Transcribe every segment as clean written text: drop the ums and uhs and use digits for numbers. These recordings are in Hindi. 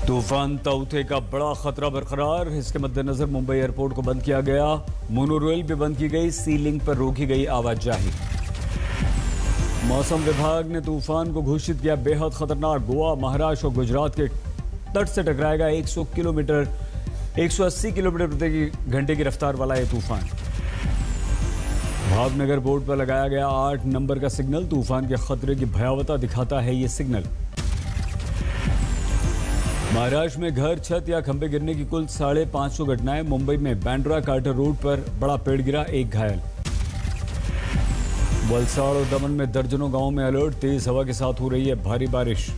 तूफान ताउते का बड़ा खतरा बरकरार। इसके मद्देनजर मुंबई एयरपोर्ट को बंद किया गया। मोनोरेल भी बंद की गई। सी लिंक पर रोकी गई आवाजाही। मौसम विभाग ने तूफान को घोषित किया बेहद खतरनाक। गोवा, महाराष्ट्र और गुजरात के तट से टकराएगा 180 किलोमीटर प्रति घंटे की रफ्तार वाला यह तूफान। भावनगर बोर्ड पर लगाया गया 8 नंबर का सिग्नल। तूफान के खतरे की भयावहता दिखाता है ये सिग्नल। महाराष्ट्र में घर, छत या खंभे गिरने की कुल 550 घटनाएं। मुंबई में बैंड्रा कार्टर रोड पर बड़ा पेड़ गिरा, 1 घायल। वलसाड़ और दमन में दर्जनों गांवों में अलर्ट। तेज हवा के साथ हो रही है भारी बारिश।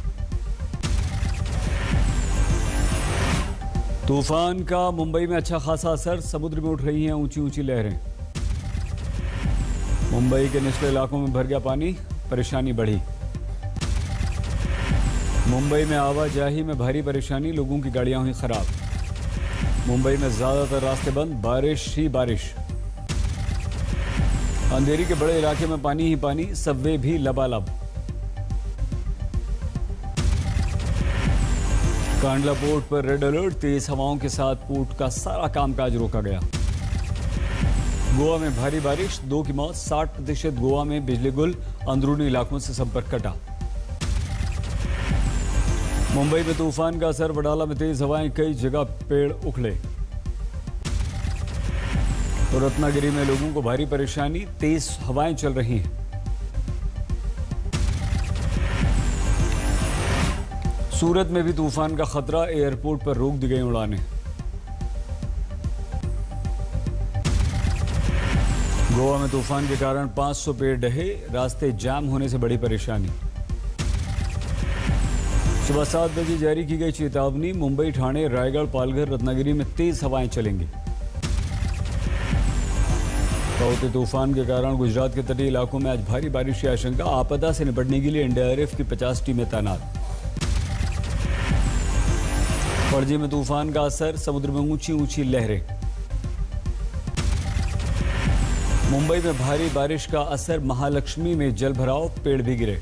तूफान का मुंबई में अच्छा खासा असर। समुद्र में उठ रही हैं ऊंची ऊंची लहरें। मुंबई के निचले इलाकों में भर गया पानी, परेशानी बढ़ी। मुंबई में आवाजाही में भारी परेशानी, लोगों की गाड़ियां हुई खराब। मुंबई में ज्यादातर रास्ते बंद, बारिश ही बारिश। अंधेरी के बड़े इलाके में पानी ही पानी, सबवे भी लबालब। कांडला पोर्ट पर रेड अलर्ट। तेज हवाओं के साथ पोर्ट का सारा कामकाज रोका गया। गोवा में भारी बारिश, 2 की मौत। 60% गोवा में बिजली गुल, अंदरूनी इलाकों से संपर्क कटा। मुंबई में तूफान का असर। वडाला में तेज हवाएं, कई जगह पेड़ उखड़े। तो रत्नागिरी में लोगों को भारी परेशानी, तेज हवाएं चल रही हैं। सूरत में भी तूफान का खतरा। एयरपोर्ट पर रोक दी गई उड़ानें। गोवा में तूफान के कारण 500 पेड़ ढहे, रास्ते जाम होने से बड़ी परेशानी। सुबह 7 बजे जारी की गई चेतावनी। मुंबई, ठाणे, रायगढ़, पालघर, रत्नागिरी में तेज हवाएं चलेंगी। ताउते तूफान के कारण गुजरात के तटीय इलाकों में आज भारी बारिश की आशंका। आपदा से निपटने के लिए एनडीआरएफ की 50 टीमें तैनात। पणजी में तूफान का असर। समुद्र में ऊंची ऊंची लहरें। मुंबई में भारी बारिश का असर। महालक्ष्मी में जल भराव, पेड़ भी गिरे।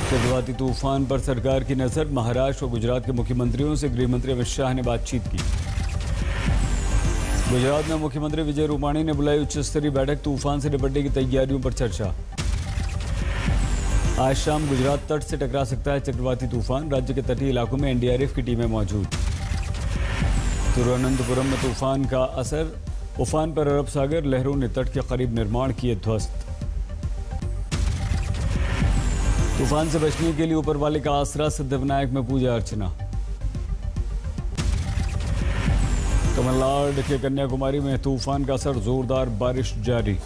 चक्रवाती तूफान पर सरकार की नजर। महाराष्ट्र और गुजरात के मुख्यमंत्रियों से गृह मंत्री अमित शाह ने बातचीत की। गुजरात में मुख्यमंत्री विजय रूपाणी ने बुलाई उच्च स्तरीय बैठक। तूफान से निपटने की तैयारियों पर चर्चा। आज शाम गुजरात तट से टकरा सकता है चक्रवाती तूफान। राज्य के तटीय इलाकों में एनडीआरएफ की टीमें मौजूद। तिरुवनंतपुरम में तूफान का असर। उफान पर अरब सागर, लहरों ने तट के करीब निर्माण किए ध्वस्त। तूफान से बचने के लिए ऊपर वाले का आसरा। सिद्धिविनायक में पूजा अर्चना। तमिलनाडु के कन्याकुमारी में तूफान का असर। जोरदार बारिश जारी।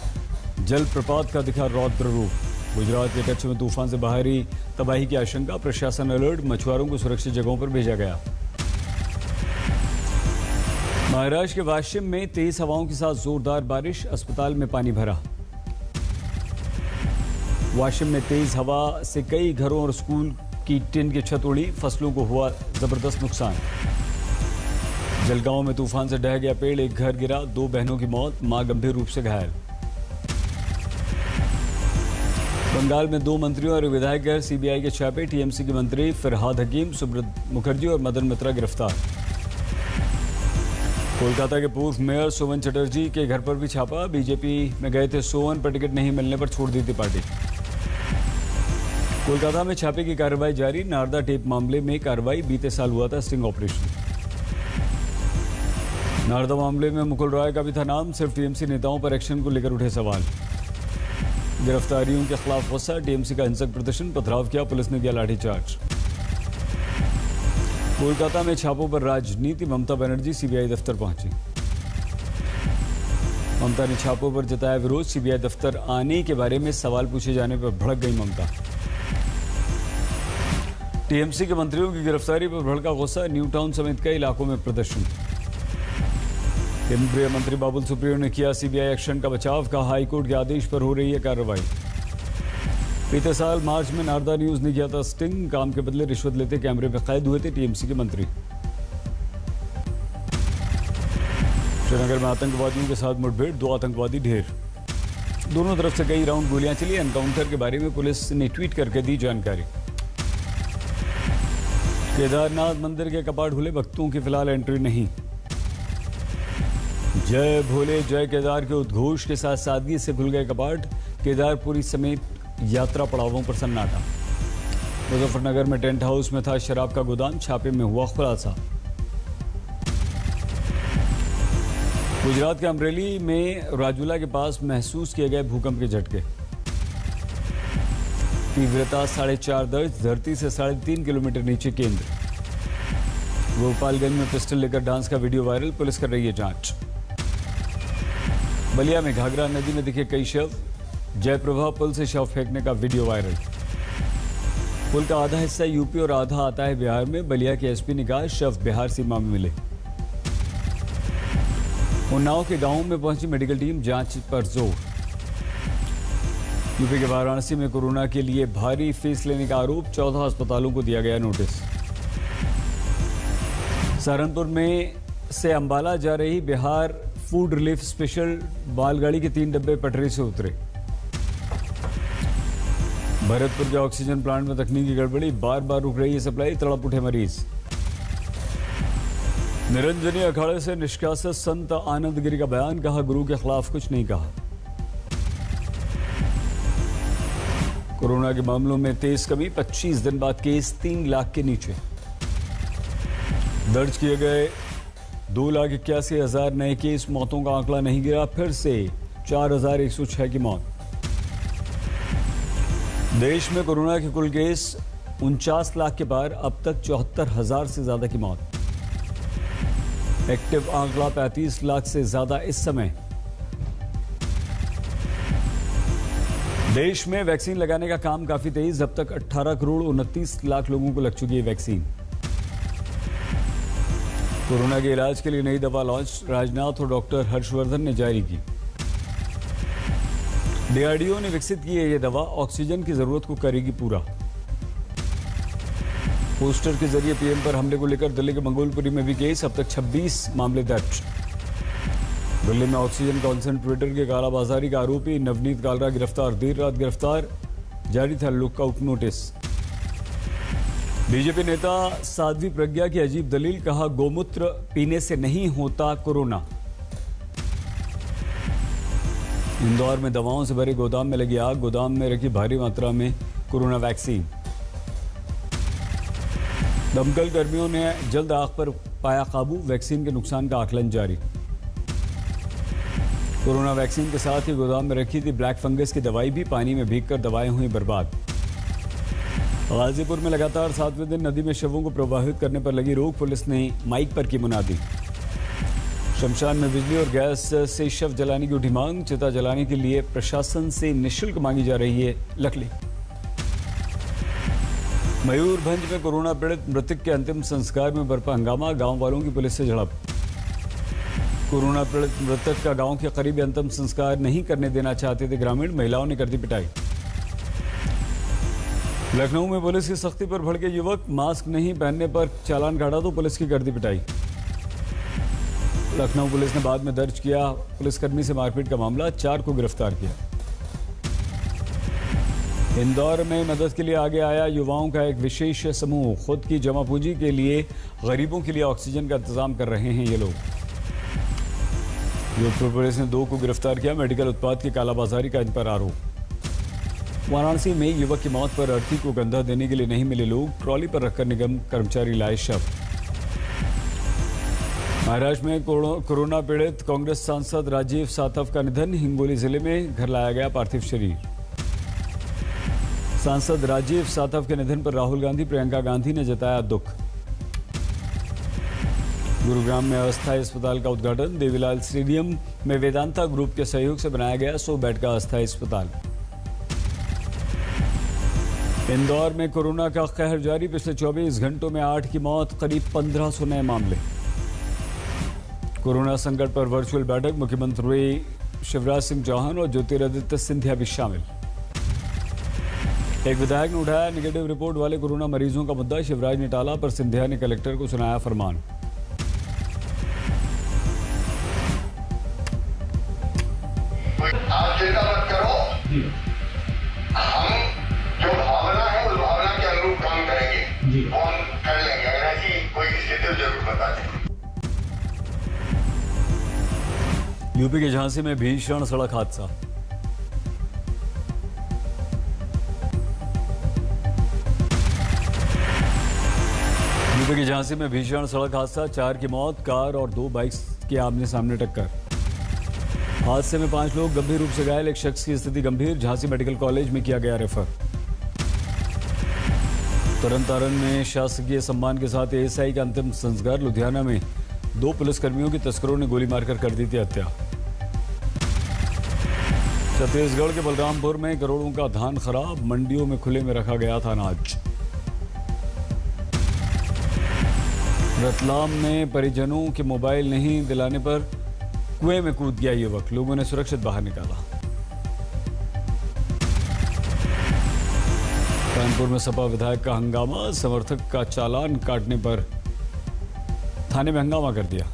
जल प्रपात का दिखा रौद्र रूप। गुजरात के कच्छ में तूफान से बाहरी तबाही की आशंका। प्रशासन अलर्ट। मछुआरों को सुरक्षित जगहों पर भेजा गया। महाराष्ट्र के वाशिम में तेज हवाओं के साथ जोरदार बारिश। अस्पताल में पानी भरा। वाशिम में तेज हवा से कई घरों और स्कूल की टिन की छत उड़ी। फसलों को हुआ जबरदस्त नुकसान। जलगांव में तूफान से ढह गया पेड़, 1 घर गिरा, 2 बहनों की मौत, मां गंभीर रूप से घायल। बंगाल में 2 मंत्रियों और विधायक घर सीबीआई के छापे। टीएमसी के मंत्री फरहाद हकीम, सुब्रत मुखर्जी और मदन मित्रा गिरफ्तार। कोलकाता के पूर्व मेयर सोवन चटर्जी के घर पर भी छापा। बीजेपी में गए थे सोवन, पर टिकट नहीं मिलने पर छोड़ दी थी पार्टी। कोलकाता में छापे की कार्रवाई जारी। नारदा टेप मामले में कार्रवाई। बीते साल हुआ था स्टिंग ऑपरेशन। नारदा मामले में मुकुल रॉय का भी था नाम। सिर्फ टीएमसी नेताओं पर एक्शन को लेकर उठे सवाल। गिरफ्तारियों के खिलाफ गुस्सा। टीएमसी का हिंसक प्रदर्शन, पथराव किया, पुलिस ने किया लाठीचार्ज। कोलकाता में छापों पर राजनीति। ममता बनर्जी सीबीआई दफ्तर पहुंची। ममता ने छापों पर जताया विरोध। सीबीआई दफ्तर आने के बारे में सवाल पूछे जाने पर भड़क गई ममता। टीएमसी के मंत्रियों की गिरफ्तारी पर भड़का गुस्सा। न्यू टाउन समेत कई इलाकों में प्रदर्शन। केंद्रीय मंत्री बाबुल सुप्रियो ने किया सीबीआई एक्शन का बचाव। कहा हाईकोर्ट के आदेश पर हो रही है कार्रवाई। बीते साल मार्च में नारदा न्यूज ने किया था स्टिंग। काम के बदले रिश्वत लेते कैमरे में कैद हुए थे टीएमसी के मंत्री। श्रीनगर में आतंकवादियों के साथ मुठभेड़, 2 आतंकवादी ढेर। दोनों तरफ से कई राउंड गोलियां चली। एनकाउंटर के बारे में पुलिस ने ट्वीट करके दी जानकारी। केदारनाथ मंदिर के कपाट खुले, भक्तों की फिलहाल एंट्री नहीं। जय भोले जय केदार के उद्घोष के साथ सादगी से खुल गए कपाट। केदारपुरी समेत यात्रा पड़ावों पर सन्नाटा। मुजफ्फरनगर में टेंट हाउस में था शराब का गोदाम, छापे में हुआ खुलासा। गुजरात के अमरेली में राजूला के पास महसूस किए गए भूकंप के झटके। तीव्रता 4.5 दर्ज, धरती से 3.5 किलोमीटर नीचे केंद्र। गोपालगंज में पिस्टल लेकर डांस का वीडियो वायरल, पुलिस कर रही है जांच। बलिया में घाघरा नदी में दिखे कई शव, जयप्रभा पुल से शव फेंकने का वीडियो वायरल। पुल का आधा हिस्सा यूपी और आधा आता है बिहार में, बलिया के एसपी ने कहा शव बिहार सीमा में मिले। उन्नाव के गांवों में पहुंची मेडिकल टीम, जांच पर जोर। यूपी के वाराणसी में कोरोना के लिए भारी फीस लेने का आरोप, 14 अस्पतालों को दिया गया नोटिस। सहारनपुर में से अंबाला जा रही बिहार फूड रिलीफ स्पेशल मालगाड़ी के 3 डब्बे पटरी से उतरे। भरतपुर के ऑक्सीजन प्लांट में तकनीकी गड़बड़ी, बार बार रुक रही है सप्लाई, तड़प उठे मरीज। निरंजनी अखाड़े से निष्कासित संत आनंद गिरी का बयान, कहा गुरु के खिलाफ कुछ नहीं कहा। कोरोना के मामलों में तेज कमी, 25 दिन बाद केस 3 लाख के नीचे। दर्ज किए गए 2,81,000 नए केस, मौतों का आंकड़ा नहीं गिरा, फिर से 4,106 की मौत। देश में कोरोना के कुल केस 49 लाख के पार, अब तक 74,000 से ज्यादा की मौत। एक्टिव आंकड़ा 35 लाख से ज्यादा इस समय। देश में वैक्सीन लगाने का काम काफी तेज, अब तक 18 करोड़ 29 लाख लोगों को लग चुकी है वैक्सीन। कोरोना के इलाज के लिए नई दवा लॉन्च, राजनाथ और डॉक्टर हर्षवर्धन ने जारी की। डीआरडीओ ने विकसित की है यह दवा, ऑक्सीजन की जरूरत को करेगी पूरा। पोस्टर के जरिए पीएम पर हमले को लेकर दिल्ली के मंगोलपुरी में भी केस, अब तक 26 मामले दर्ज। दिल्ली में ऑक्सीजन कॉन्सेंट्रेटर के कालाबाजारी का आरोपी नवनीत कालरा गिरफ्तार, देर रात गिरफ्तार, जारी था लुकआउट नोटिस। बीजेपी नेता साध्वी प्रज्ञा की अजीब दलील, कहा गोमूत्र पीने से नहीं होता कोरोना। इंदौर में दवाओं से भरे गोदाम में लगी आग, गोदाम में रखी भारी मात्रा में कोरोना वैक्सीन। दमकल कर्मियों ने जल्द आग पर पाया काबू, वैक्सीन के नुकसान का आकलन जारी। कोरोना वैक्सीन के साथ ही गोदाम में रखी थी ब्लैक फंगस की दवाई भी, पानी में भीगकर दवाएं हुई बर्बाद। गाजीपुर में लगातार 7वें दिन नदी में शवों को प्रवाहित करने पर लगी रोक, पुलिस ने माइक पर की मुनादी। शमशान में बिजली और गैस से शव जलाने की उठी मांग, चिता जलाने के लिए प्रशासन से निःशुल्क मांगी जा रही है लकड़ी। मयूरभंज में कोरोना पीड़ित मृतक के अंतिम संस्कार में बरपा हंगामा, गांव वालों की पुलिस से झड़प। कोरोना पीड़ित मृतक का गांव के करीब अंतिम संस्कार नहीं करने देना चाहते थे ग्रामीण, महिलाओं ने कर दी पिटाई। लखनऊ में पुलिस की सख्ती पर भड़के युवक, मास्क नहीं पहनने पर चालान काटा तो पुलिस की कर दी पिटाई। लखनऊ पुलिस ने बाद में दर्ज किया पुलिसकर्मी से मारपीट का मामला, 4 को गिरफ्तार किया। इंदौर में मदद के लिए आगे आया युवाओं का एक विशेष समूह, खुद की जमा पूंजी के लिए गरीबों के लिए ऑक्सीजन का इंतजाम कर रहे हैं ये लोग। जोधपुर पुलिस ने 2 को गिरफ्तार किया, मेडिकल उत्पाद की कालाबाजारी का इन पर आरोप। वाराणसी में युवक की मौत पर अर्थी को कंधा देने के लिए नहीं मिले लोग, ट्रॉली पर रखकर निगम कर्मचारी लाए शव। महाराष्ट्र में कोरोना पीड़ित कांग्रेस सांसद राजीव सातव का निधन, हिंगोली जिले में घर लाया गया पार्थिव शरीर। सांसद राजीव सातव के निधन पर राहुल गांधी, प्रियंका गांधी ने जताया दुख। गुरुग्राम में अस्थायी अस्पताल का उद्घाटन, देवीलाल स्टेडियम में वेदांता ग्रुप के सहयोग से बनाया गया 100 बेड का अस्थायी अस्पताल। इंदौर में कोरोना का कहर जारी, पिछले 24 घंटों में 8 की मौत, करीब 1500 नए मामले। कोरोना संकट पर वर्चुअल बैठक, मुख्यमंत्री शिवराज सिंह चौहान और ज्योतिरादित्य सिंधिया भी शामिल। एक विधायक ने उठाया नेगेटिव रिपोर्ट वाले कोरोना मरीजों का मुद्दा, शिवराज ने टाला पर सिंधिया ने कलेक्टर को सुनाया फरमान। आप चिंता मत करो, हम जो भावना है उस भावना के अनुरूप काम करेंगे, वो हम कर लेंगे। यूपी के झांसी में भीषण सड़क हादसा। यूपी के झांसी में भीषण सड़क हादसा, 4 की मौत, कार और 2 बाइक्स की आमने सामने टक्कर। हादसे में 5 लोग गंभीर रूप से घायल, एक शख्स की स्थिति गंभीर, झांसी मेडिकल कॉलेज में किया गया रेफर। तरन में शासकीय सम्मान के साथ एएसआई का अंतिम संस्कार। लुधियाना में 2 पुलिसकर्मियों की तस्करों ने गोली मारकर कर दी थी हत्या। छत्तीसगढ़ के बलरामपुर में करोड़ों का धान खराब, मंडियों में खुले में रखा गया था अनाज। रतलाम में परिजनों के मोबाइल नहीं दिलाने पर कुएं में कूद गया युवक, लोगों ने सुरक्षित बाहर निकाला। कानपुर में सपा विधायक का हंगामा, समर्थक का चालान काटने पर थाने में हंगामा कर दिया।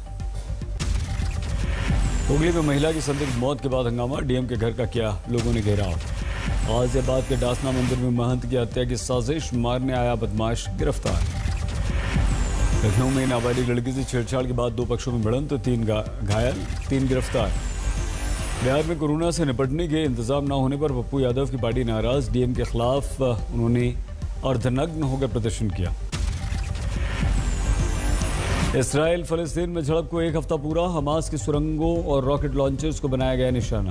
हुगली में महिला की संदिग्ध मौत के बाद हंगामा, डीएम के घर का किया लोगों ने घेराव। गाजियाबाद के डासना मंदिर में महंत की हत्या की साजिश, मारने आया बदमाश गिरफ्तार। लखनऊ में नाबालिग लड़की से छेड़छाड़ के बाद 2 पक्षों में भिड़ंत, 3 घायल, 3 गिरफ्तार। बिहार में कोरोना से निपटने के इंतजाम न होने पर पप्पू यादव की पार्टी नाराज, डीएम के खिलाफ उन्होंने अर्धनग्न होकर प्रदर्शन किया। इसराइल फलस्तीन में झड़प को 1 हफ्ता पूरा, हमास की सुरंगों और रॉकेट लॉन्चर्स को बनाया गया निशाना।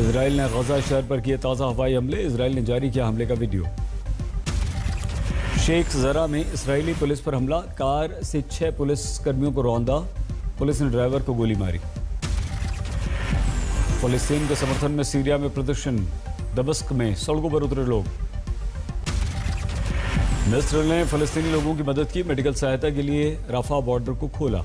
इसराइल ने गजा शहर पर किए ताज़ा हवाई हमले, इसराइल ने जारी किया हमले का वीडियो। शेख जरा में इसराइली पुलिस पर हमला, कार से 6 पुलिस कर्मियों को रौंदा, पुलिस ने ड्राइवर को गोली मारी। फलस्तीन के समर्थन में सीरिया में प्रदर्शन, दमिश्क में सड़कों पर उतरे लोग। मिस्र ने फलस्तीनी लोगों की मदद की, मेडिकल सहायता के लिए राफा बॉर्डर को खोला।